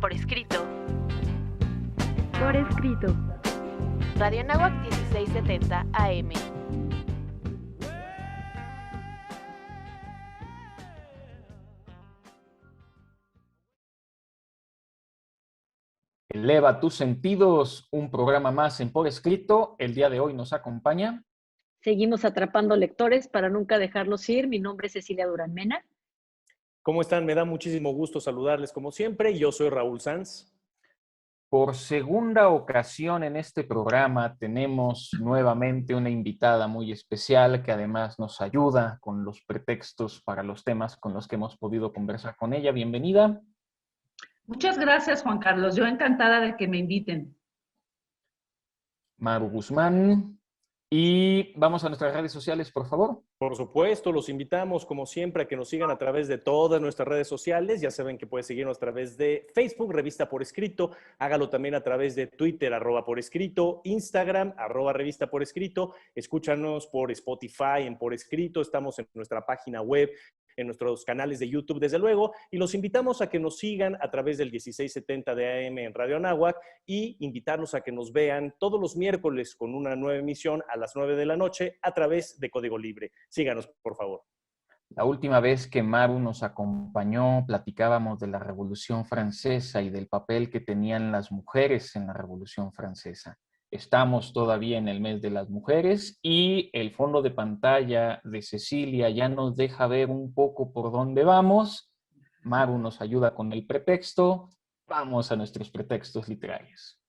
por escrito. Por escrito. Radio Anáhuac 1670 AM. Eleva tus sentidos, un programa más en Por Escrito. El día de hoy nos acompaña. Seguimos atrapando lectores para nunca dejarlos ir. Mi nombre es Cecilia Durán Mena. ¿Cómo están? Me da muchísimo gusto saludarles como siempre. Yo soy Raúl Sanz. Por segunda ocasión en este programa tenemos nuevamente una invitada muy especial que además nos ayuda con los pretextos para los temas con los que hemos podido conversar con ella. Bienvenida. Muchas gracias, Juan Carlos. Yo encantada de que me inviten. Maru Guzmán. Y vamos a nuestras redes sociales, por favor. Por supuesto, los invitamos como siempre a que nos sigan a través de todas nuestras redes sociales. Ya saben que pueden seguirnos a través de Facebook, Revista Por Escrito. Hágalo también a través de Twitter, @Por Escrito, Instagram, @Revista Por Escrito. Escúchanos por Spotify en Por Escrito. Estamos en nuestra página web, en nuestros canales de YouTube, desde luego, y los invitamos a que nos sigan a través del 1670 de AM en Radio Anáhuac y invitarlos a que nos vean todos los miércoles con una nueva emisión a las 9 de la noche a través de Código Libre. Síganos, por favor. La última vez que Maru nos acompañó, platicábamos de la Revolución Francesa y del papel que tenían las mujeres en la Revolución Francesa. Estamos todavía en el mes de las mujeres y el fondo de pantalla de Cecilia ya nos deja ver un poco por dónde vamos. Maru nos ayuda con el pretexto. Vamos a nuestros pretextos literarios.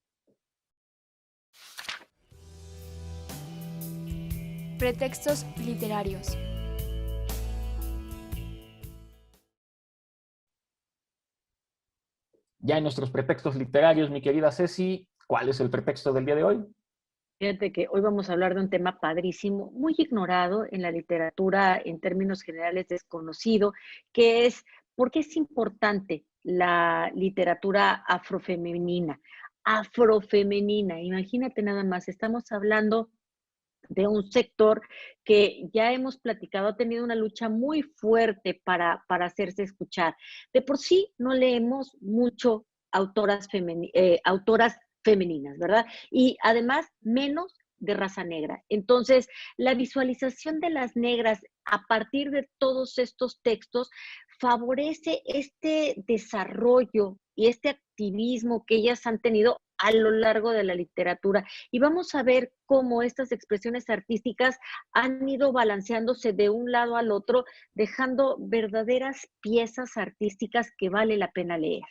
Pretextos literarios. Ya en nuestros pretextos literarios, mi querida Ceci, ¿cuál es el pretexto del día de hoy? Fíjate que hoy vamos a hablar de un tema padrísimo, muy ignorado en la literatura, en términos generales desconocido, que es ¿por qué es importante la literatura afrofemenina? Afrofemenina, imagínate nada más, estamos hablando de un sector que ya hemos platicado, ha tenido una lucha muy fuerte para hacerse escuchar. De por sí no leemos mucho autoras femeninas, ¿verdad? Y además menos de raza negra. Entonces, la visualización de las negras a partir de todos estos textos favorece este desarrollo y este activismo que ellas han tenido a lo largo de la literatura. Y vamos a ver cómo estas expresiones artísticas han ido balanceándose de un lado al otro, dejando verdaderas piezas artísticas que vale la pena leer.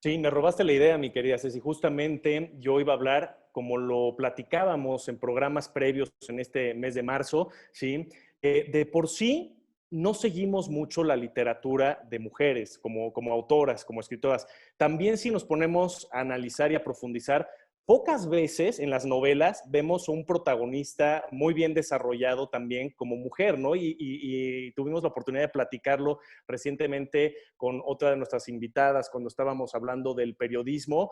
Sí, me robaste la idea, mi querida Ceci. Justamente yo iba a hablar, como lo platicábamos en programas previos en este mes de marzo, ¿sí? De por sí no seguimos mucho la literatura de mujeres como autoras, como escritoras. También si nos ponemos a analizar y a profundizar, pocas veces en las novelas vemos un protagonista muy bien desarrollado también como mujer, ¿no? Y tuvimos la oportunidad de platicarlo recientemente con otra de nuestras invitadas cuando estábamos hablando del periodismo,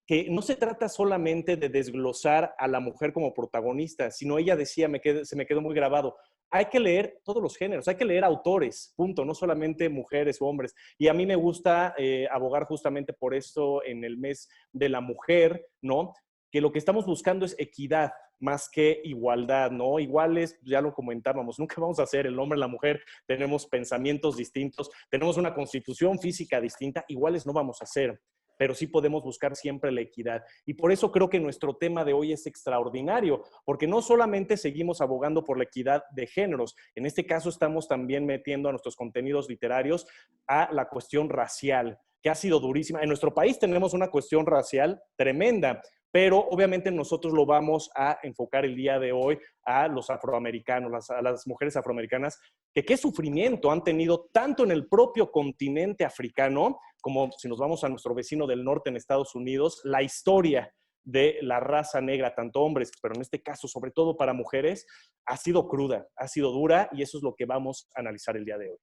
que no se trata solamente de desglosar a la mujer como protagonista, sino ella decía, se me quedó muy grabado, hay que leer todos los géneros, hay que leer autores, punto, no solamente mujeres o hombres. Y a mí me gusta abogar justamente por esto en el mes de la mujer, ¿no? Que lo que estamos buscando es equidad más que igualdad, ¿no? Iguales, ya lo comentábamos, nunca vamos a ser el hombre y la mujer, tenemos pensamientos distintos, tenemos una constitución física distinta, iguales no vamos a ser, pero sí podemos buscar siempre la equidad. Y por eso creo que nuestro tema de hoy es extraordinario, porque no solamente seguimos abogando por la equidad de géneros, en este caso estamos también metiendo a nuestros contenidos literarios a la cuestión racial, que ha sido durísima. En nuestro país tenemos una cuestión racial tremenda, pero obviamente nosotros lo vamos a enfocar el día de hoy a los afroamericanos, a las mujeres afroamericanas, que qué sufrimiento han tenido tanto en el propio continente africano, como si nos vamos a nuestro vecino del norte en Estados Unidos, la historia de la raza negra, tanto hombres, pero en este caso sobre todo para mujeres, ha sido cruda, ha sido dura, y eso es lo que vamos a analizar el día de hoy.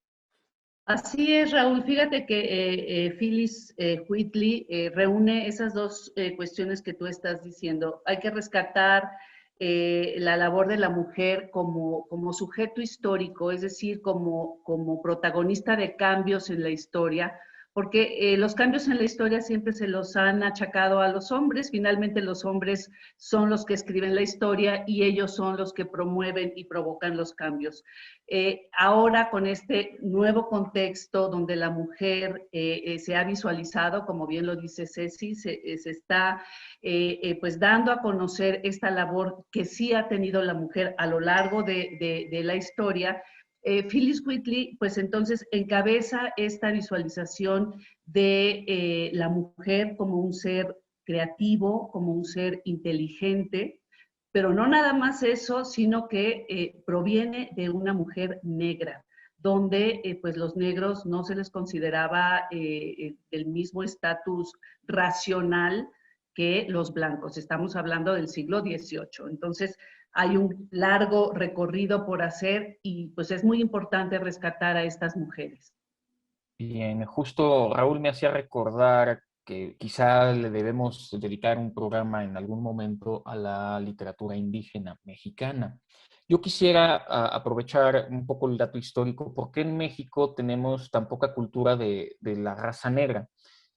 Así es, Raúl. Fíjate que Phyllis Wheatley reúne esas dos cuestiones que tú estás diciendo. Hay que rescatar la labor de la mujer como sujeto histórico, es decir, como protagonista de cambios en la historia, porque los cambios en la historia siempre se los han achacado a los hombres. Finalmente los hombres son los que escriben la historia y ellos son los que promueven y provocan los cambios. Ahora con este nuevo contexto donde la mujer se ha visualizado, como bien lo dice Ceci, se está pues dando a conocer esta labor que sí ha tenido la mujer a lo largo de la historia. Phyllis Wheatley, pues entonces encabeza esta visualización de la mujer como un ser creativo, como un ser inteligente, pero no nada más eso, sino que proviene de una mujer negra, donde pues los negros no se les consideraba el mismo estatus racional que los blancos. Estamos hablando del siglo XVIII. Entonces, hay un largo recorrido por hacer y pues es muy importante rescatar a estas mujeres. Bien, justo Raúl me hacía recordar que quizá le debemos dedicar un programa en algún momento a la literatura indígena mexicana. Yo quisiera aprovechar un poco el dato histórico. ¿Por qué en México tenemos tan poca cultura de la raza negra?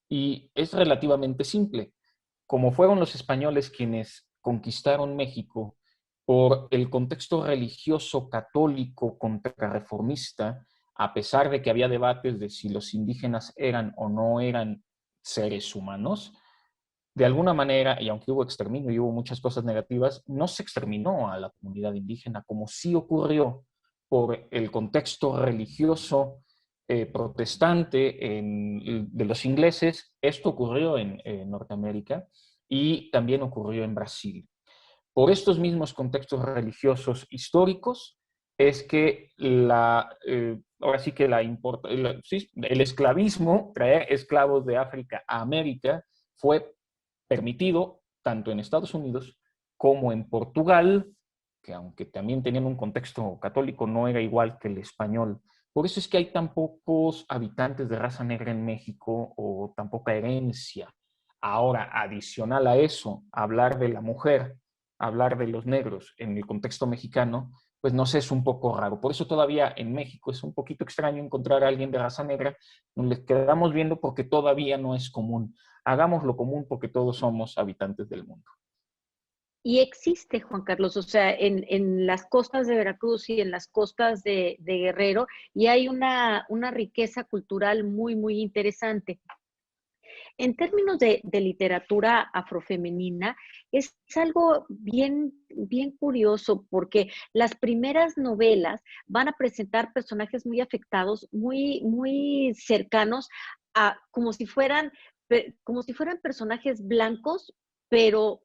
Y es relativamente simple. Como fueron los españoles quienes conquistaron México por el contexto religioso católico contrarreformista, a pesar de que había debates de si los indígenas eran o no eran seres humanos, de alguna manera, y aunque hubo exterminio y hubo muchas cosas negativas, no se exterminó a la comunidad indígena, como sí ocurrió por el contexto religioso protestante de los ingleses. Esto ocurrió en Norteamérica y también ocurrió en Brasil. Por estos mismos contextos religiosos históricos es que ahora sí que el esclavismo, traer esclavos de África a América, fue permitido tanto en Estados Unidos como en Portugal, que aunque también tenían un contexto católico, no era igual que el español. Por eso es que hay tan pocos habitantes de raza negra en México o tan poca herencia. Ahora, adicional a eso, hablar de la mujer, hablar de los negros en el contexto mexicano, pues no sé, es un poco raro. Por eso todavía en México es un poquito extraño encontrar a alguien de raza negra. Nos quedamos viendo porque todavía no es común. Hagámoslo común porque todos somos habitantes del mundo. Y existe, Juan Carlos, o sea, en las costas de Veracruz y en las costas de Guerrero, y hay una riqueza cultural muy, muy interesante. En términos de literatura afrofemenina, es algo bien, bien curioso porque las primeras novelas van a presentar personajes muy afectados, muy, muy cercanos a como si fueran personajes blancos, pero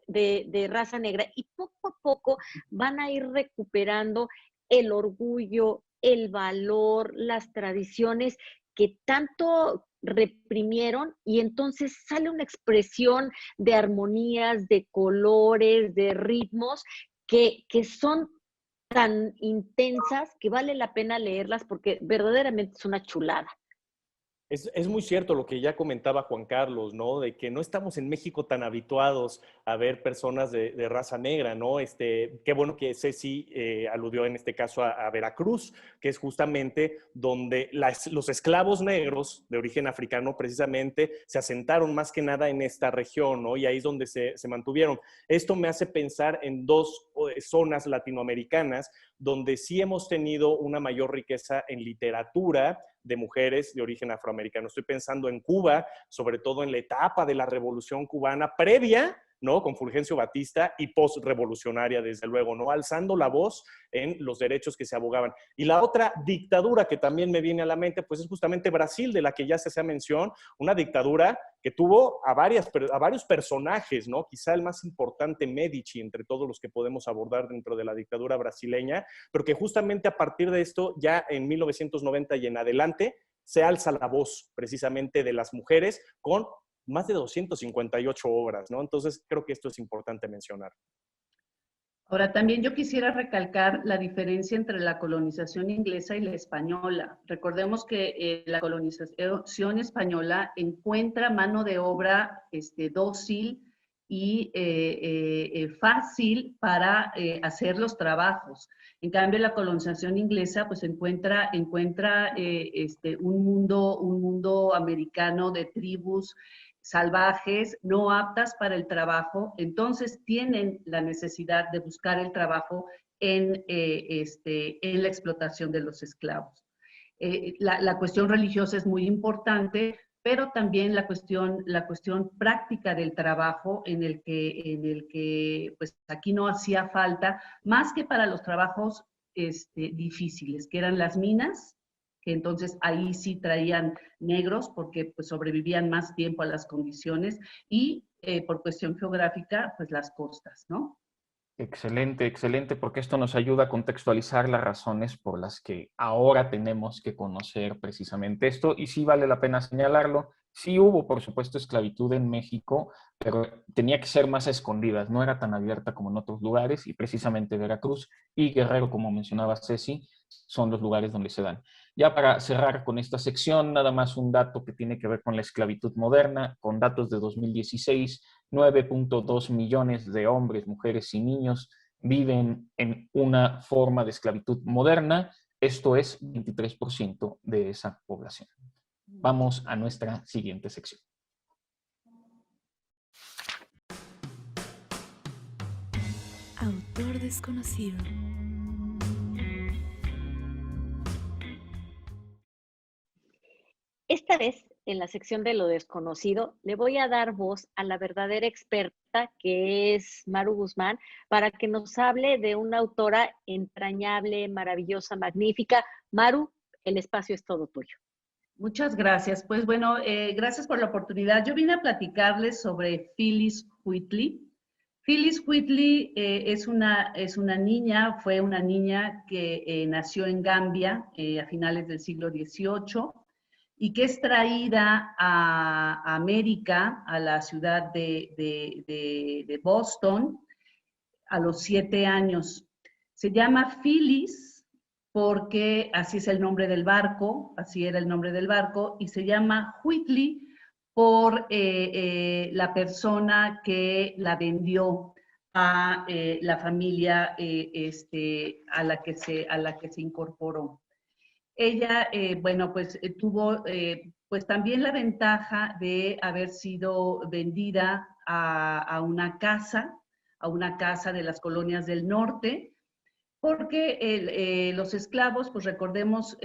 de raza negra. Y poco a poco van a ir recuperando el orgullo, el valor, las tradiciones que tanto reprimieron, y entonces sale una expresión de armonías, de colores, de ritmos que son tan intensas que vale la pena leerlas porque verdaderamente es una chulada. Es muy cierto lo que ya comentaba Juan Carlos, ¿no? De que no estamos en México tan habituados a ver personas de raza negra, ¿no? Qué bueno que Ceci aludió en este caso a Veracruz, que es justamente donde los esclavos negros de origen africano precisamente se asentaron más que nada en esta región, ¿no? Y ahí es donde se mantuvieron. Esto me hace pensar en dos zonas latinoamericanas donde sí hemos tenido una mayor riqueza en literatura de mujeres de origen afroamericano. Estoy pensando en Cuba, sobre todo en la etapa de la Revolución Cubana previa, ¿no? Con Fulgencio Batista y post-revolucionaria, desde luego, ¿no? Alzando la voz en los derechos que se abogaban. Y la otra dictadura que también me viene a la mente, pues es justamente Brasil, de la que ya se hacía mención, una dictadura que tuvo a varios personajes, ¿no? Quizá el más importante, Medici, entre todos los que podemos abordar dentro de la dictadura brasileña, pero que justamente a partir de esto, ya en 1990 y en adelante, se alza la voz precisamente de las mujeres con más de 258 obras, ¿no? Entonces, creo que esto es importante mencionar. Ahora, también yo quisiera recalcar la diferencia entre la colonización inglesa y la española. Recordemos que la colonización española encuentra mano de obra dócil y fácil para hacer los trabajos. En cambio, la colonización inglesa pues encuentra un mundo americano de tribus salvajes, no aptas para el trabajo, entonces tienen la necesidad de buscar el trabajo en la explotación de los esclavos. La cuestión religiosa es muy importante, pero también la cuestión práctica del trabajo en el que pues aquí no hacía falta, más que para los trabajos difíciles, que eran las minas, que entonces ahí sí traían negros porque pues sobrevivían más tiempo a las condiciones, y por cuestión geográfica, pues las costas, ¿no? Excelente, excelente, porque esto nos ayuda a contextualizar las razones por las que ahora tenemos que conocer precisamente esto. Y sí vale la pena señalarlo, sí hubo, por supuesto, esclavitud en México, pero tenía que ser más a escondidas, no era tan abierta como en otros lugares, y precisamente Veracruz y Guerrero, como mencionaba Ceci, son los lugares donde se dan. Ya para cerrar con esta sección, nada más un dato que tiene que ver con la esclavitud moderna, con datos de 2016, 9.2 millones de hombres, mujeres y niños viven en una forma de esclavitud moderna. Esto es 23% de esa población. Vamos a nuestra siguiente sección. Autor desconocido. Esta vez, en la sección de lo desconocido, le voy a dar voz a la verdadera experta, que es Maru Guzmán, para que nos hable de una autora entrañable, maravillosa, magnífica. Maru, el espacio es todo tuyo. Muchas gracias. Pues bueno, gracias por la oportunidad. Yo vine a platicarles sobre Phyllis Wheatley. Phyllis Wheatley es una niña, fue una niña que nació en Gambia a finales del siglo XVIII, y que es traída a América, a la ciudad de Boston, a los 7 años. Se llama Phyllis porque así es el nombre del barco, así era el nombre del barco, y se llama Wheatley por la persona que la vendió a la familia a la que se incorporó. Ella, bueno, pues tuvo pues también la ventaja de haber sido vendida a una casa de las colonias del norte, porque los esclavos, pues recordemos,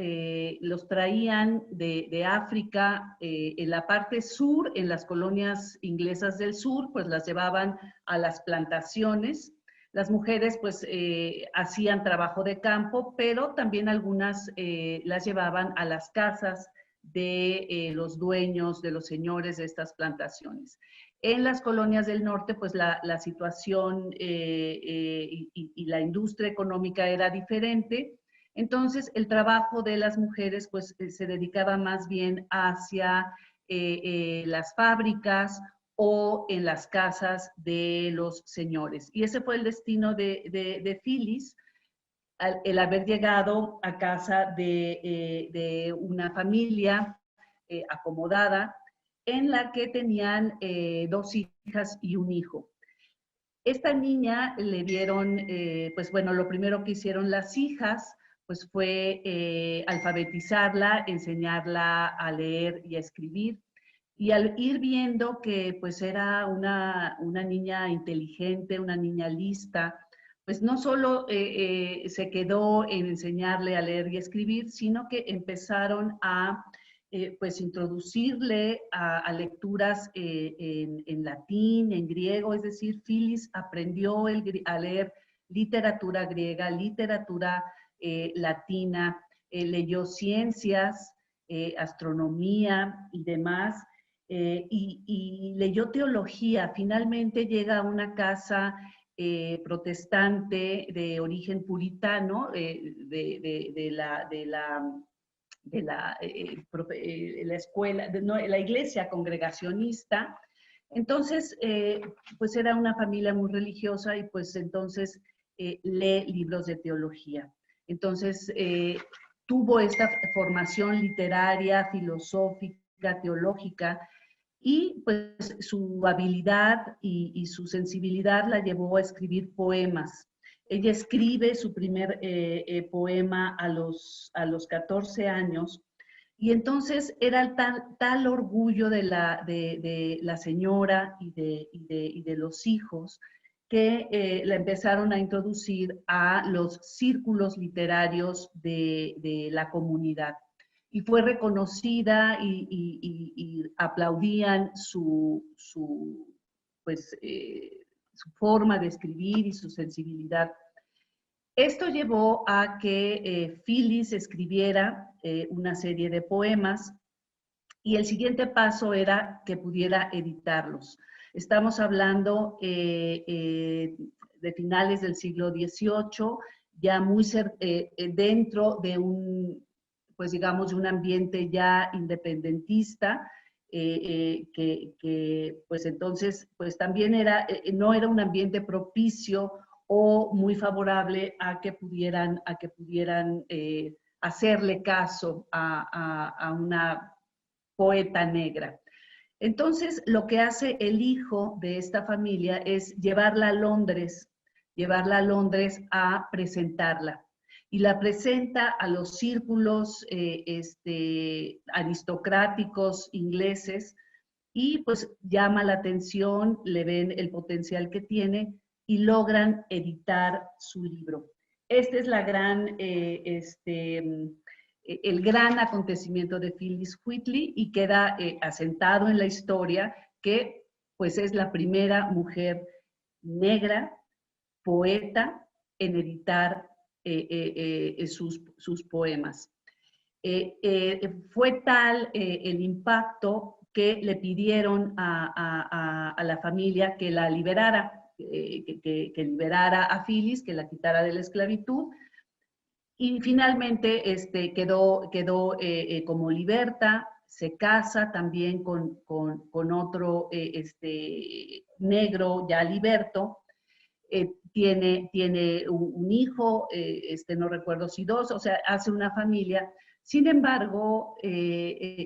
los traían de África, en la parte sur, en las colonias inglesas del sur, pues las llevaban a las plantaciones. Las mujeres pues hacían trabajo de campo, pero también algunas las llevaban a las casas de los dueños, de los señores de estas plantaciones. En las colonias del norte, pues la situación y la industria económica era diferente. Entonces, el trabajo de las mujeres pues se dedicaba más bien hacia las fábricas o en las casas de los señores. Y ese fue el destino de Phyllis, el haber llegado a casa de una familia acomodada, en la que tenían 2 hijas y un hijo. Esta niña le dieron, pues bueno, lo primero que hicieron las hijas, pues fue alfabetizarla, enseñarla a leer y a escribir. Y al ir viendo que pues era una niña inteligente, una niña lista, pues no solo se quedó en enseñarle a leer y escribir, sino que empezaron a pues introducirle a lecturas en latín, en griego, es decir, Phyllis aprendió a leer literatura griega, literatura latina, leyó ciencias, astronomía y demás, y leyó teología. Finalmente llega a una casa protestante de origen puritano, de la escuela, la iglesia congregacionista. Entonces, pues era una familia muy religiosa, y pues entonces lee libros de teología. Entonces, tuvo esta formación literaria, filosófica, teológica, y pues su habilidad y su sensibilidad la llevó a escribir poemas. Ella escribe su primer poema a los 14 años, y entonces era tal orgullo de la señora y de los hijos que la empezaron a introducir a los círculos literarios de la comunidad. Y fue reconocida y aplaudían su forma de escribir y su sensibilidad. Esto llevó a que Phyllis escribiera una serie de poemas, y el siguiente paso era que pudiera editarlos. Estamos hablando de finales del siglo XVIII, ya muy dentro de un, pues digamos, de un ambiente ya independentista, que pues entonces pues también no era un ambiente propicio o muy favorable a que pudieran hacerle caso a una poeta negra. Entonces, lo que hace el hijo de esta familia es llevarla a Londres a presentarla. Y la presenta a los círculos aristocráticos ingleses, y pues llama la atención, le ven el potencial que tiene y logran editar su libro. Este es el gran acontecimiento de Phyllis Wheatley, y queda asentado en la historia que pues es la primera mujer negra poeta en editar sus poemas. Fue tal el impacto que le pidieron a la familia que la liberara, que liberara a Phyllis, que la quitara de la esclavitud, y finalmente quedó como liberta. Se casa también con otro negro ya liberto. Tiene un hijo, no recuerdo si 2, o sea, hace una familia. Sin embargo,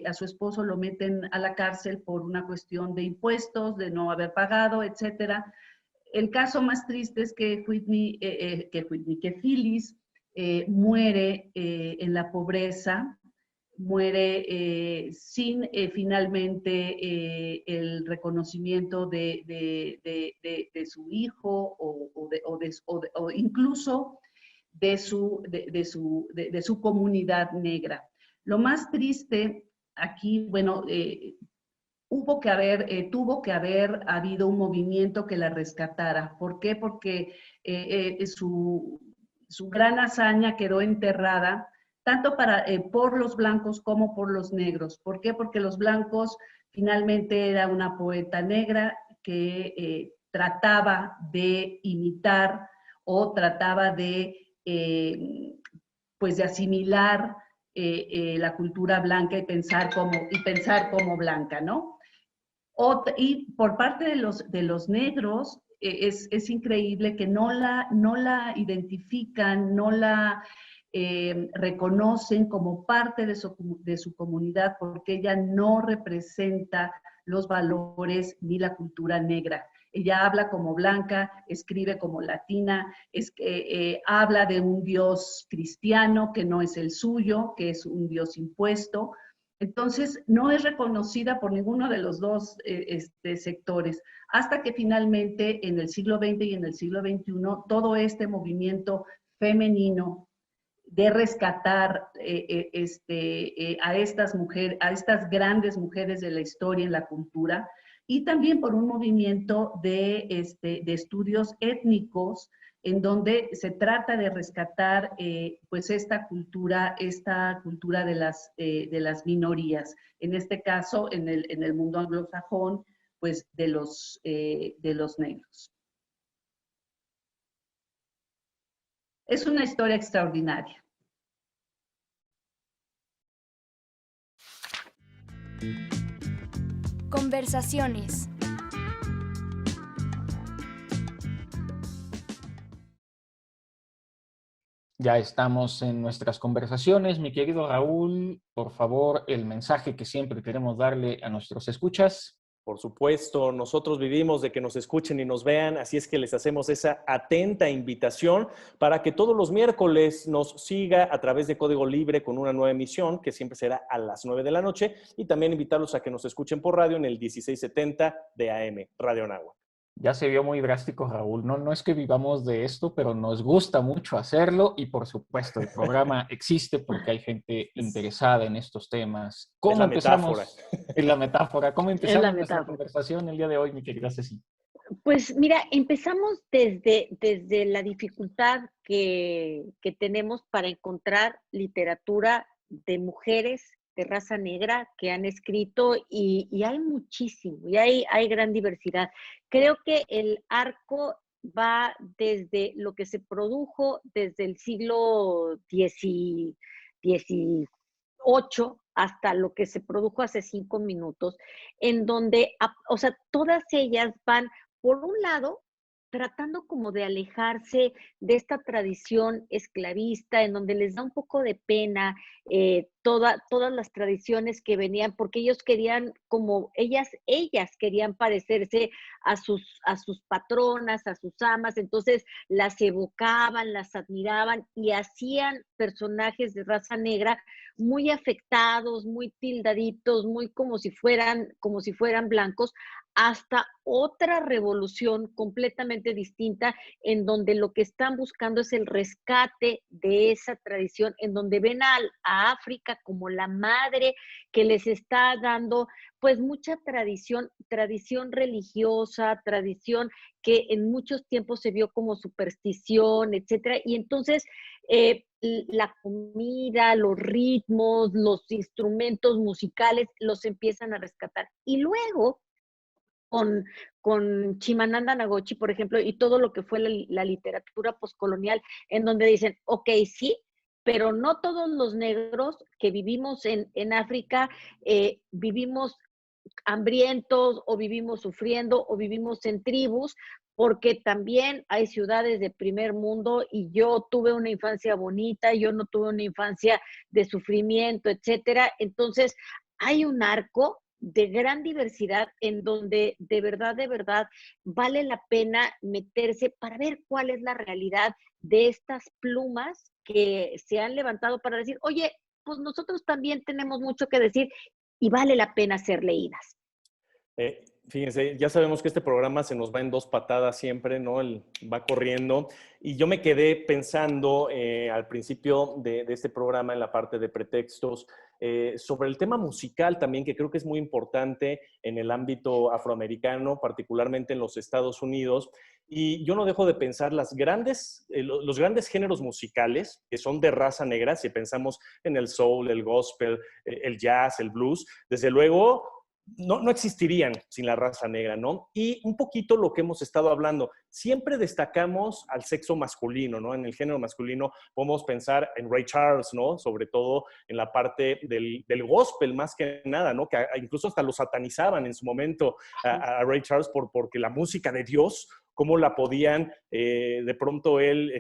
a su esposo lo meten a la cárcel por una cuestión de impuestos, de no haber pagado, etc. El caso más triste es que Phyllis muere en la pobreza, muere sin finalmente el reconocimiento de su hijo o incluso de su comunidad negra. Lo más triste aquí, bueno, tuvo que haber habido un movimiento que la rescatara. ¿Por qué? Porque su gran hazaña quedó enterrada tanto por los blancos como por los negros. ¿Por qué? Porque los blancos finalmente era una poeta negra que trataba de imitar o trataba de asimilar la cultura blanca y pensar como blanca, ¿no? Y por parte de los negros, es increíble que no la identifican, no la reconocen como parte de su comunidad, porque ella no representa los valores ni la cultura negra. Ella habla como blanca, escribe como latina, habla de un Dios cristiano que no es el suyo, que es un Dios impuesto. Entonces, no es reconocida por ninguno de los dos sectores, hasta que finalmente en el siglo XX y en el siglo XXI, todo este movimiento femenino de rescatar a estas grandes mujeres de la historia en la cultura, y también por un movimiento de estudios étnicos, en donde se trata de rescatar esta cultura de las minorías. En este caso, en el mundo anglosajón, pues de los negros. Es una historia extraordinaria. Conversaciones. Ya estamos en nuestras conversaciones. Mi querido Raúl, por favor, el mensaje que siempre queremos darle a nuestros escuchas. Por supuesto, nosotros vivimos de que nos escuchen y nos vean, así es que les hacemos esa atenta invitación para que todos los miércoles nos siga a través de Código Libre con una nueva emisión que siempre será a las 9 de la noche y también invitarlos a que nos escuchen por radio en el 1670 de AM, Radio Anáhuac. Ya se vio muy drástico, Raúl. No es que vivamos de esto, pero nos gusta mucho hacerlo y por supuesto el programa existe porque hay gente interesada en estos temas. ¿Cómo empezamos? Es la metáfora. ¿Cómo empezamos nuestra conversación el día de hoy, mi querida Ceci? Pues mira, empezamos desde la dificultad que tenemos para encontrar literatura de mujeres de raza negra que han escrito y hay muchísimo, y hay gran diversidad. Creo que el arco va desde lo que se produjo desde el siglo XVIII hasta lo que se produjo hace 5 minutos, en donde, o sea, todas ellas van, por un lado, tratando como de alejarse de esta tradición esclavista, en donde les da un poco de pena todas las tradiciones que venían, porque ellos querían, como ellas querían parecerse a sus patronas, a sus amas, entonces las evocaban, las admiraban y hacían personajes de raza negra muy afectados, muy tildaditos, muy como si fueran blancos, hasta otra revolución completamente distinta, en donde lo que están buscando es el rescate de esa tradición, en donde ven a África como la madre que les está dando pues mucha tradición religiosa, tradición que en muchos tiempos se vio como superstición, etcétera, y entonces la comida, los ritmos, los instrumentos musicales los empiezan a rescatar. Y luego, con Chimamanda Ngozi, por ejemplo, y todo lo que fue la literatura poscolonial, en donde dicen, ok, sí, pero no todos los negros que vivimos en África vivimos hambrientos o vivimos sufriendo o vivimos en tribus, porque también hay ciudades de primer mundo y yo tuve una infancia bonita, yo no tuve una infancia de sufrimiento, etcétera. Entonces, hay un arco de gran diversidad en donde de verdad vale la pena meterse para ver cuál es la realidad de estas plumas que se han levantado para decir, oye, pues nosotros también tenemos mucho que decir y vale la pena ser leídas. Fíjense, ya sabemos que este programa se nos va en 2 patadas siempre, ¿no? Va corriendo. Y yo me quedé pensando al principio de este programa, en la parte de pretextos, sobre el tema musical también, que creo que es muy importante en el ámbito afroamericano, particularmente en los Estados Unidos. Y yo no dejo de pensar los grandes géneros musicales que son de raza negra, si pensamos en el soul, el gospel, el jazz, el blues, desde luego no existirían sin la raza negra, ¿no? Y un poquito lo que hemos estado hablando, siempre destacamos al sexo masculino, ¿no? En el género masculino podemos pensar en Ray Charles, ¿no? Sobre todo en la parte del gospel, más que nada, ¿no? Que incluso hasta lo satanizaban en su momento a Ray Charles porque la música de Dios, cómo la podían de pronto él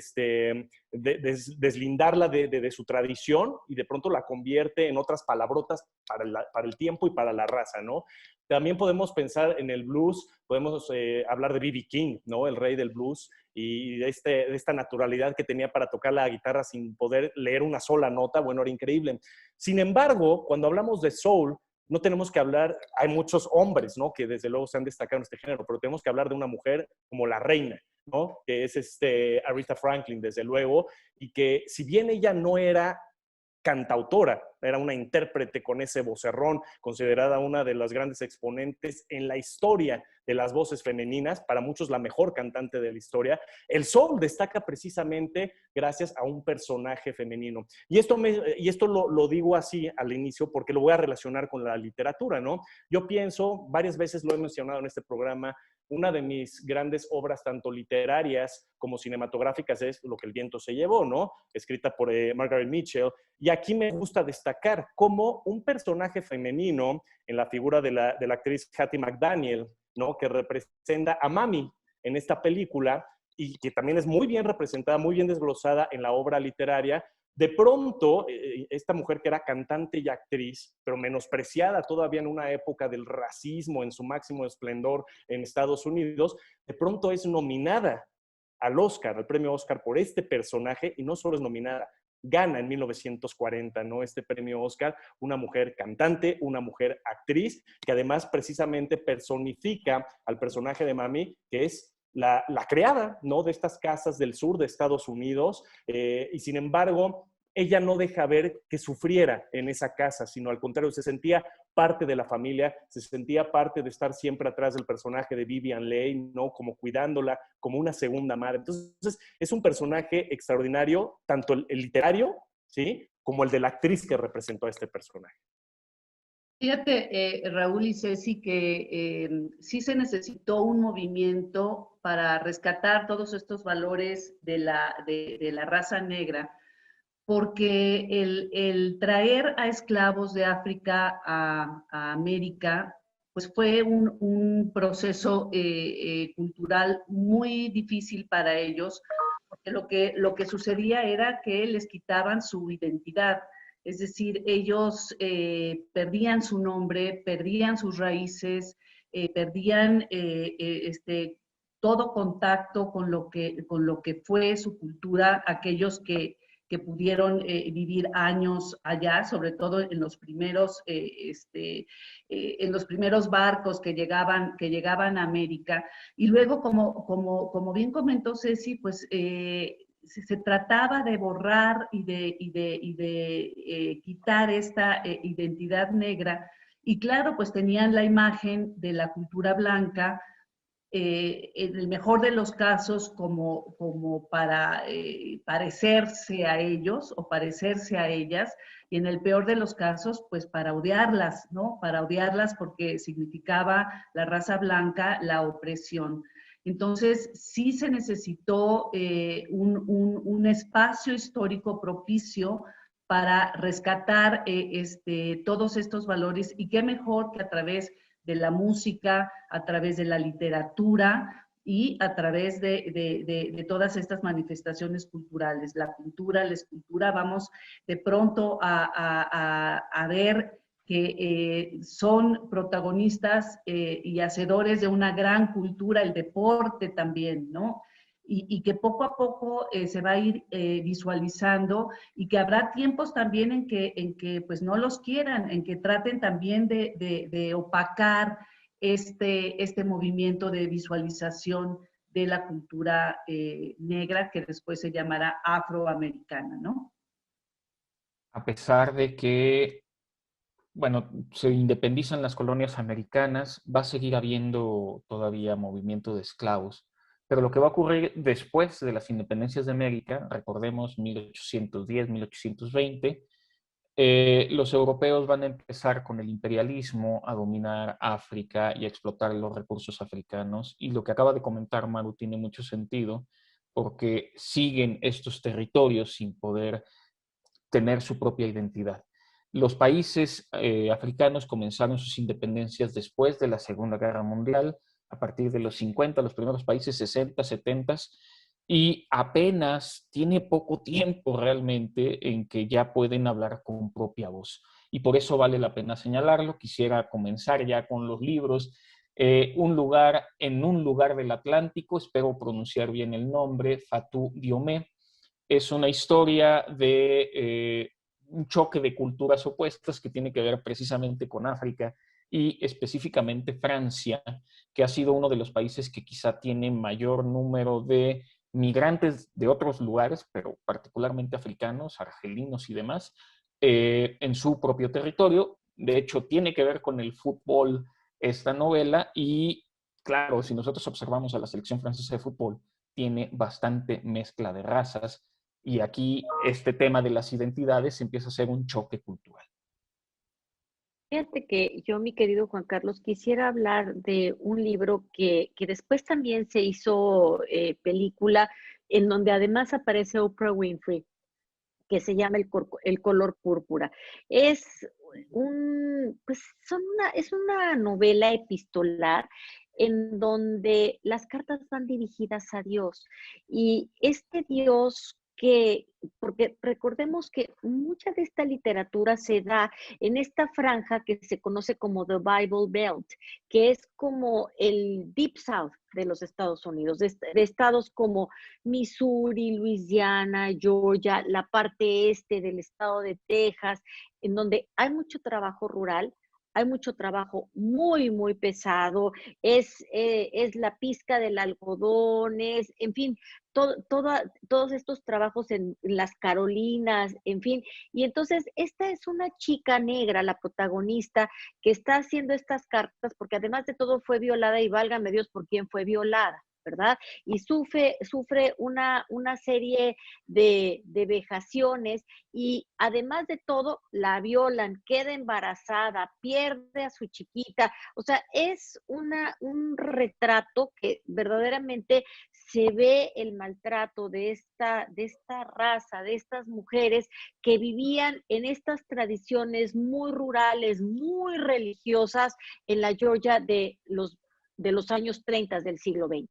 deslindarla de su tradición y de pronto la convierte en otras palabrotas para el tiempo y para la raza, ¿no? También podemos pensar en el blues, podemos hablar de B.B. King, ¿no? El rey del blues, y de esta naturalidad que tenía para tocar la guitarra sin poder leer una sola nota, bueno, era increíble. Sin embargo, cuando hablamos de soul, no tenemos que hablar, hay muchos hombres, ¿no? Que desde luego se han destacado en este género, pero tenemos que hablar de una mujer como la reina, ¿no? Que es Aretha Franklin, desde luego, y que si bien ella no era cantautora, era una intérprete con ese vocerrón, considerada una de las grandes exponentes en la historia de las voces femeninas, para muchos la mejor cantante de la historia. El soul destaca precisamente gracias a un personaje femenino. Y esto lo digo así al inicio porque lo voy a relacionar con la literatura, ¿no? Yo pienso, varias veces lo he mencionado en este programa, una de mis grandes obras, tanto literarias como cinematográficas, es Lo que el viento se llevó, ¿no? Escrita por Margaret Mitchell. Y aquí me gusta destacar cómo un personaje femenino, en la figura de la actriz Hattie McDaniel, ¿no? Que representa a Mami en esta película y que también es muy bien representada, muy bien desglosada en la obra literaria, De pronto, esta mujer que era cantante y actriz, pero menospreciada todavía en una época del racismo en su máximo esplendor en Estados Unidos, de pronto es nominada al Oscar, al premio Oscar por este personaje, y no solo es nominada, gana en 1940, ¿no? Este premio Oscar, una mujer cantante, una mujer actriz, que además precisamente personifica al personaje de Mamie, que es la creada, ¿no? De estas casas del sur de Estados Unidos, y sin embargo, ella no deja ver que sufriera en esa casa, sino al contrario, se sentía parte de la familia, se sentía parte de estar siempre atrás del personaje de Vivian Leigh, ¿no? Como cuidándola, como una segunda madre. Entonces, es un personaje extraordinario, tanto el literario, ¿sí? Como el de la actriz que representó a este personaje. Fíjate, Raúl y Ceci, que sí se necesitó un movimiento para rescatar todos estos valores de la raza negra, porque el traer a esclavos de África a América, pues fue un proceso cultural muy difícil para ellos, porque lo que sucedía era que les quitaban su identidad. Es decir, ellos perdían su nombre, perdían sus raíces, perdían todo contacto con lo que fue su cultura, aquellos que pudieron vivir años allá, sobre todo en los primeros barcos que llegaban a América. Y luego, como bien comentó Ceci, pues se trataba de borrar y de quitar esta identidad negra. Y claro, pues tenían la imagen de la cultura blanca, en el mejor de los casos como para parecerse a ellos o parecerse a ellas, y en el peor de los casos, pues para odiarlas, ¿no? Para odiarlas porque significaba la raza blanca, la opresión. Entonces, sí se necesitó un espacio histórico propicio para rescatar todos estos valores, y qué mejor que a través de la música, a través de la literatura y a través de todas estas manifestaciones culturales. La pintura, la escultura, vamos de pronto a ver que son protagonistas y hacedores de una gran cultura, el deporte también, ¿no? Y que poco a poco se va a ir visualizando, y que habrá tiempos también en que pues no los quieran, en que traten también de opacar este movimiento de visualización de la cultura negra, que después se llamará afroamericana, ¿no? A pesar de que, bueno, se independizan las colonias americanas, va a seguir habiendo todavía movimiento de esclavos. Pero lo que va a ocurrir después de las independencias de América, recordemos 1810, 1820, los europeos van a empezar con el imperialismo a dominar África y a explotar los recursos africanos. Y lo que acaba de comentar Maru tiene mucho sentido, porque siguen estos territorios sin poder tener su propia identidad. Los países africanos comenzaron sus independencias después de la Segunda Guerra Mundial, a partir de los 50, los primeros países 60, 70, y apenas tiene poco tiempo realmente en que ya pueden hablar con propia voz. Y por eso vale la pena señalarlo. Quisiera comenzar ya con los libros. En un lugar del Atlántico, espero pronunciar bien el nombre, Fatou Diome. Es una historia de un choque de culturas opuestas que tiene que ver precisamente con África y específicamente Francia, que ha sido uno de los países que quizá tiene mayor número de migrantes de otros lugares, pero particularmente africanos, argelinos y demás, en su propio territorio. De hecho, tiene que ver con el fútbol esta novela y, claro, si nosotros observamos a la selección francesa de fútbol, tiene bastante mezcla de razas, y aquí este tema de las identidades empieza a ser un choque cultural. Fíjate que yo, mi querido Juan Carlos, quisiera hablar de un libro que después también se hizo película, en donde además aparece Oprah Winfrey, que se llama El color púrpura. Es es una novela epistolar en donde las cartas van dirigidas a Dios, y este Dios que, porque recordemos que mucha de esta literatura se da en esta franja que se conoce como The Bible Belt, que es como el Deep South de los Estados Unidos, de estados como Missouri, Louisiana, Georgia, la parte este del estado de Texas, en donde hay mucho trabajo rural, hay mucho trabajo muy, muy pesado, es la pizca del algodón, en fin, todos estos trabajos en las Carolinas, en fin. Y entonces, esta es una chica negra, la protagonista, que está haciendo estas cartas, porque además de todo fue violada y válgame Dios por quién fue violada, ¿verdad? Y sufre una serie de vejaciones y además de todo la violan, queda embarazada, pierde a su chiquita. O sea, es un retrato que verdaderamente se ve el maltrato de esta raza, de estas mujeres que vivían en estas tradiciones muy rurales, muy religiosas en la Georgia de los años 30 del siglo XX.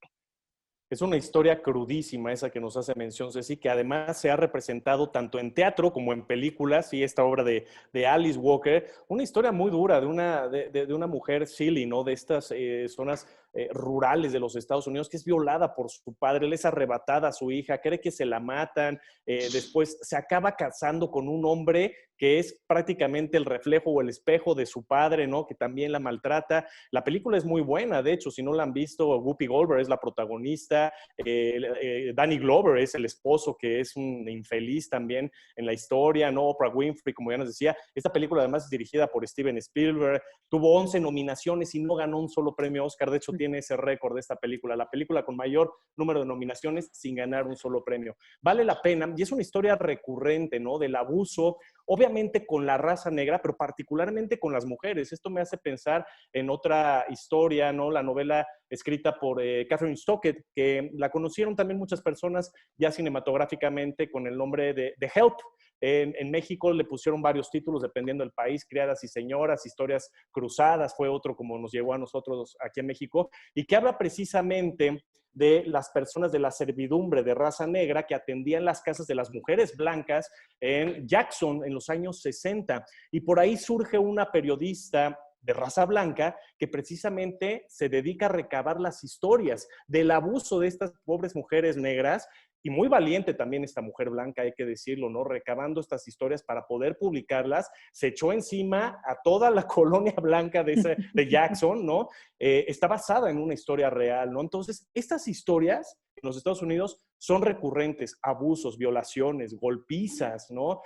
Es una historia crudísima esa que nos hace mención Ceci, que además se ha representado tanto en teatro como en películas, y esta obra de Alice Walker, una historia muy dura de una mujer silly, ¿no? De estas zonas rurales de los Estados Unidos, que es violada por su padre, le es arrebatada a su hija, cree que se la matan, después se acaba casando con un hombre que es prácticamente el reflejo o el espejo de su padre, ¿no? Que también la maltrata. La película es muy buena, de hecho, si no la han visto, Whoopi Goldberg es la protagonista, Danny Glover es el esposo, que es un infeliz también en la historia, ¿no? Oprah Winfrey, como ya nos decía. Esta película además es dirigida por Steven Spielberg, tuvo 11 nominaciones y no ganó un solo premio Oscar, de hecho tiene ese récord de esta película, la película con mayor número de nominaciones sin ganar un solo premio. Vale la pena, y es una historia recurrente, ¿no? Del abuso, obviamente con la raza negra, pero particularmente con las mujeres. Esto me hace pensar en otra historia, ¿no? La novela escrita por Catherine Stockett, que la conocieron también muchas personas ya cinematográficamente con el nombre de Help. En México le pusieron varios títulos dependiendo del país, Criadas y Señoras, Historias Cruzadas, fue otro como nos llegó a nosotros aquí en México, y que habla precisamente de las personas de la servidumbre de raza negra que atendían las casas de las mujeres blancas en Jackson en los años 60. Y por ahí surge una periodista de raza blanca que precisamente se dedica a recabar las historias del abuso de estas pobres mujeres negras, y muy valiente también esta mujer blanca, hay que decirlo, ¿no? Recabando estas historias para poder publicarlas, se echó encima a toda la colonia blanca de Jackson, ¿no? Está basada en una historia real, ¿no? Entonces, estas historias en los Estados Unidos son recurrentes: abusos, violaciones, golpizas, ¿no?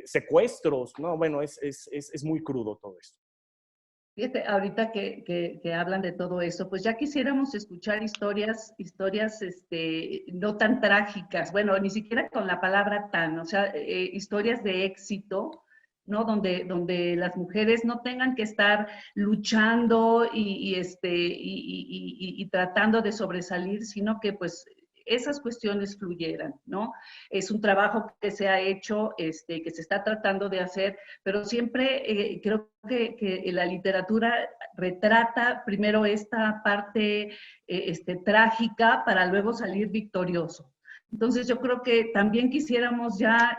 Secuestros, ¿no? Bueno, es muy crudo todo esto. Fíjate, ahorita que hablan de todo eso, pues ya quisiéramos escuchar historias no tan trágicas, bueno, ni siquiera con la palabra tan, o sea, historias de éxito, ¿no? Donde las mujeres no tengan que estar luchando y tratando de sobresalir, sino que pues esas cuestiones fluyeran, ¿no? Es un trabajo que se ha hecho, que se está tratando de hacer, pero siempre creo que la literatura retrata primero esta parte trágica para luego salir victorioso. Entonces yo creo que también quisiéramos ya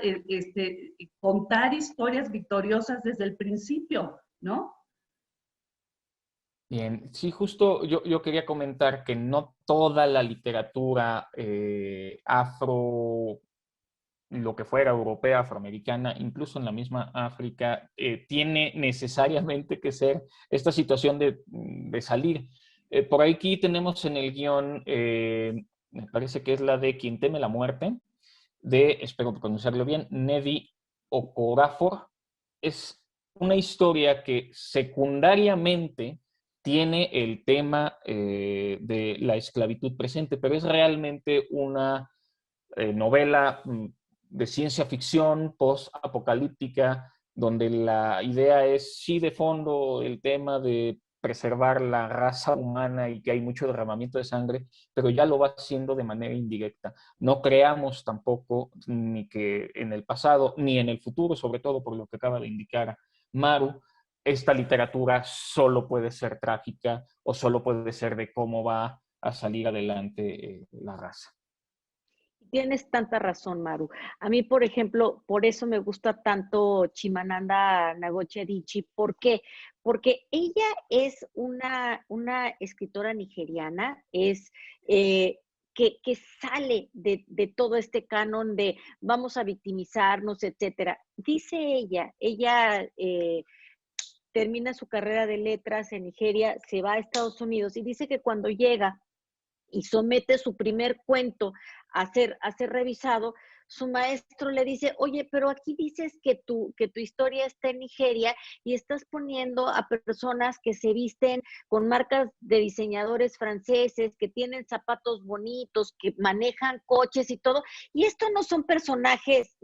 contar historias victoriosas desde el principio, ¿no? Bien, sí, justo yo quería comentar que no toda la literatura afro, lo que fuera europea, afroamericana, incluso en la misma África, tiene necesariamente que ser esta situación de salir. Por aquí tenemos en el guión, me parece que es la de Quien teme la muerte, espero pronunciarlo bien, Nnedi Okorafor. Es una historia que secundariamente tiene el tema de la esclavitud presente, pero es realmente una novela de ciencia ficción post-apocalíptica, donde la idea es, sí, de fondo, el tema de preservar la raza humana y que hay mucho derramamiento de sangre, pero ya lo va haciendo de manera indirecta. No creamos tampoco ni que en el pasado, ni en el futuro, sobre todo por lo que acaba de indicar Maru, esta literatura solo puede ser trágica o solo puede ser de cómo va a salir adelante la raza. Tienes tanta razón, Maru. A mí, por ejemplo, por eso me gusta tanto Chimamanda Ngozi Adichie. ¿Por qué? Porque ella es una escritora nigeriana, eh, que sale de todo este canon de vamos a victimizarnos, etcétera. Dice ella termina su carrera de letras en Nigeria, se va a Estados Unidos y dice que cuando llega y somete su primer cuento a ser revisado, su maestro le dice, oye, pero aquí dices que tu historia está en Nigeria y estás poniendo a personas que se visten con marcas de diseñadores franceses, que tienen zapatos bonitos, que manejan coches y todo, y esto no son personajes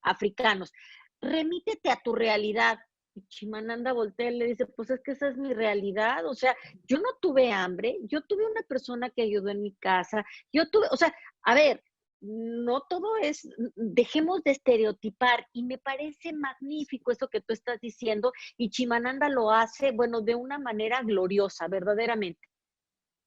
africanos. Remítete a tu realidad. Y Chimananda voltea y le dice, pues es que esa es mi realidad, o sea, yo no tuve hambre, yo tuve una persona que ayudó en mi casa, o sea, a ver, no todo dejemos de estereotipar y me parece magnífico eso que tú estás diciendo y Chimananda lo hace, bueno, de una manera gloriosa, verdaderamente.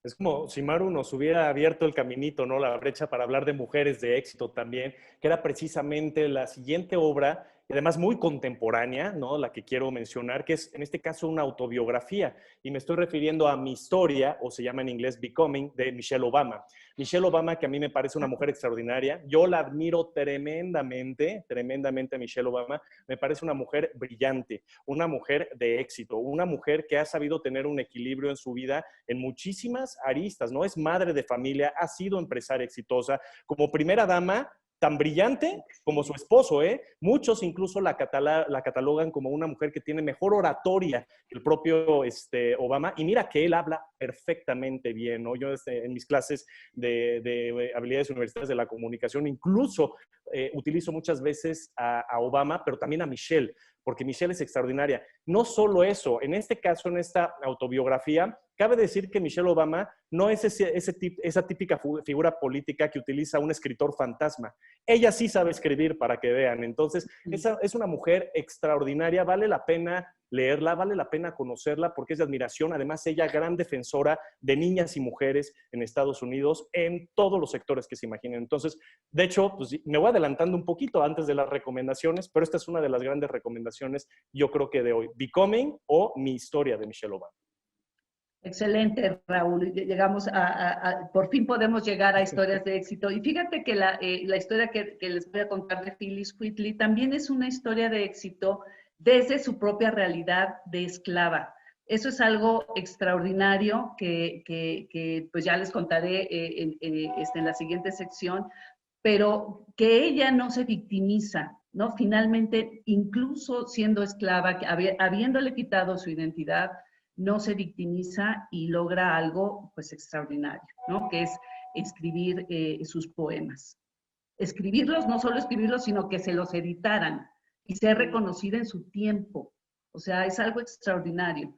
Es como si Maru nos hubiera abierto el caminito, ¿no? La brecha para hablar de mujeres de éxito también, que era precisamente la siguiente obra, y además muy contemporánea, ¿no? La que quiero mencionar, que es en este caso una autobiografía. Y me estoy refiriendo a Mi historia, o se llama en inglés Becoming, de Michelle Obama. Michelle Obama, que a mí me parece una mujer extraordinaria. Yo la admiro tremendamente, tremendamente a Michelle Obama. Me parece una mujer brillante, una mujer de éxito, una mujer que ha sabido tener un equilibrio en su vida en muchísimas aristas, ¿no? Es madre de familia, ha sido empresaria exitosa, como primera dama, tan brillante como su esposo, ¿eh? Muchos incluso la catalogan como una mujer que tiene mejor oratoria que el propio Obama, y mira que él habla perfectamente bien, ¿no? Yo en mis clases de habilidades universitarias de la comunicación incluso utilizo muchas veces a Obama, pero también a Michelle, porque Michelle es extraordinaria. No solo eso, en este caso, en esta autobiografía, cabe decir que Michelle Obama no es esa típica figura política que utiliza un escritor fantasma. Ella sí sabe escribir, para que vean. Entonces, es una mujer extraordinaria, vale la pena leerla, vale la pena conocerla porque es de admiración. Además, ella gran defensora de niñas y mujeres en Estados Unidos en todos los sectores que se imaginen. Entonces, de hecho, pues, me voy adelantando un poquito antes de las recomendaciones, pero esta es una de las grandes recomendaciones, yo creo que de hoy. Becoming o Mi historia, de Michelle Obama. Excelente, Raúl. Llegamos por fin podemos llegar a historias de éxito. Y fíjate que la historia que les voy a contar de Phyllis Wheatley también es una historia de éxito desde su propia realidad de esclava. Eso es algo extraordinario que pues ya les contaré en la siguiente sección, pero que ella no se victimiza, ¿no? Finalmente, incluso siendo esclava, habiéndole quitado su identidad, no se victimiza y logra algo pues extraordinario, ¿no? Que es escribir sus poemas. Escribirlos, no solo escribirlos, sino que se los editaran y ser reconocida en su tiempo. O sea, es algo extraordinario.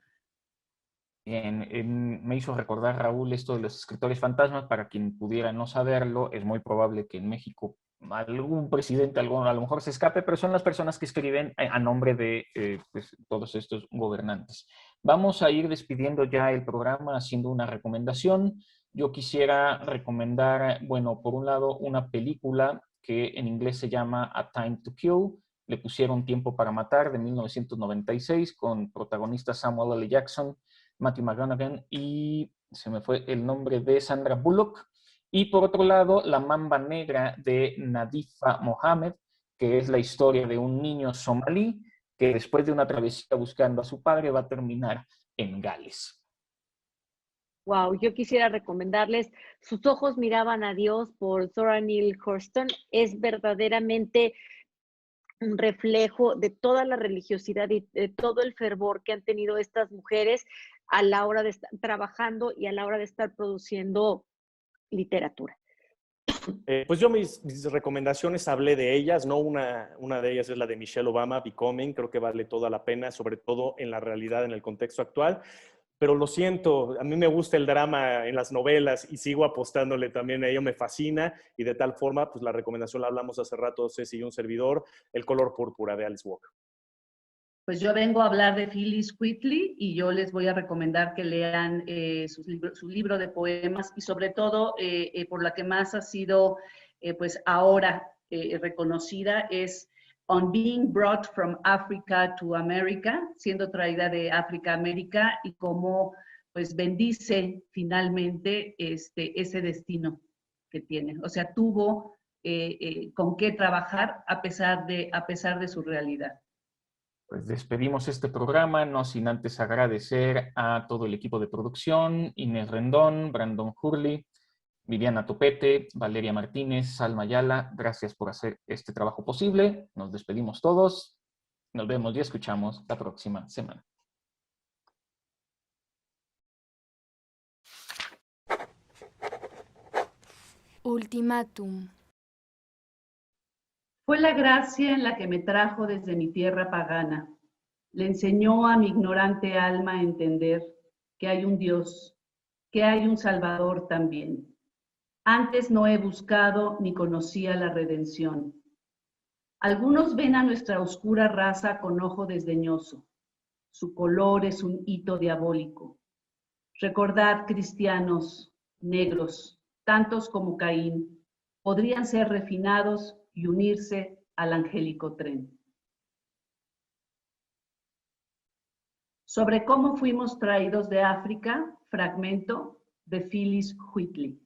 Me hizo recordar, Raúl, esto de los escritores fantasmas. Para quien pudiera no saberlo, es muy probable que en México algún presidente, a lo mejor se escape, pero son las personas que escriben a nombre de pues, todos estos gobernantes. Vamos a ir despidiendo ya el programa haciendo una recomendación. Yo quisiera recomendar, bueno, por un lado, una película que en inglés se llama A Time to Kill. Le pusieron Tiempo para Matar, de 1996, con protagonistas Samuel L. Jackson, Matthew McConaughey y se me fue el nombre de Sandra Bullock. Y por otro lado, La Mamba Negra, de Nadifa Mohamed, que es la historia de un niño somalí que después de una travesía buscando a su padre va a terminar en Gales. Wow, yo quisiera recomendarles Sus ojos miraban a Dios por Zora Neale Hurston. Es verdaderamente un reflejo de toda la religiosidad y de todo el fervor que han tenido estas mujeres a la hora de estar trabajando y a la hora de estar produciendo literatura. Pues yo mis recomendaciones hablé de ellas, ¿no? Una de ellas es la de Michelle Obama, Becoming, creo que vale toda la pena, sobre todo en la realidad, en el contexto actual. Pero lo siento, a mí me gusta el drama en las novelas y sigo apostándole también a ello, me fascina, y de tal forma, pues la recomendación la hablamos hace rato, Ceci y un servidor, El color púrpura, de Alice Walker. Pues yo vengo a hablar de Phyllis Wheatley y yo les voy a recomendar que lean su libro de poemas y sobre todo por la que más ha sido pues ahora reconocida es On Being Brought from Africa to America, siendo traída de África a América y cómo pues bendice finalmente ese destino que tiene. O sea, tuvo con qué trabajar a pesar de su realidad. Pues despedimos este programa, no sin antes agradecer a todo el equipo de producción, Inés Rendón, Brandon Hurley, Viviana Topete, Valeria Martínez, Salma Ayala. Gracias por hacer este trabajo posible. Nos despedimos todos. Nos vemos y escuchamos la próxima semana. Ultimátum. Fue la gracia en la que me trajo desde mi tierra pagana. Le enseñó a mi ignorante alma a entender que hay un Dios, que hay un Salvador también. Antes no he buscado ni conocía la redención. Algunos ven a nuestra oscura raza con ojo desdeñoso. Su color es un hito diabólico. Recordad, cristianos, negros, tantos como Caín, podrían ser refinados y unirse al angélico tren. Sobre cómo fuimos traídos de África, fragmento de Phyllis Wheatley.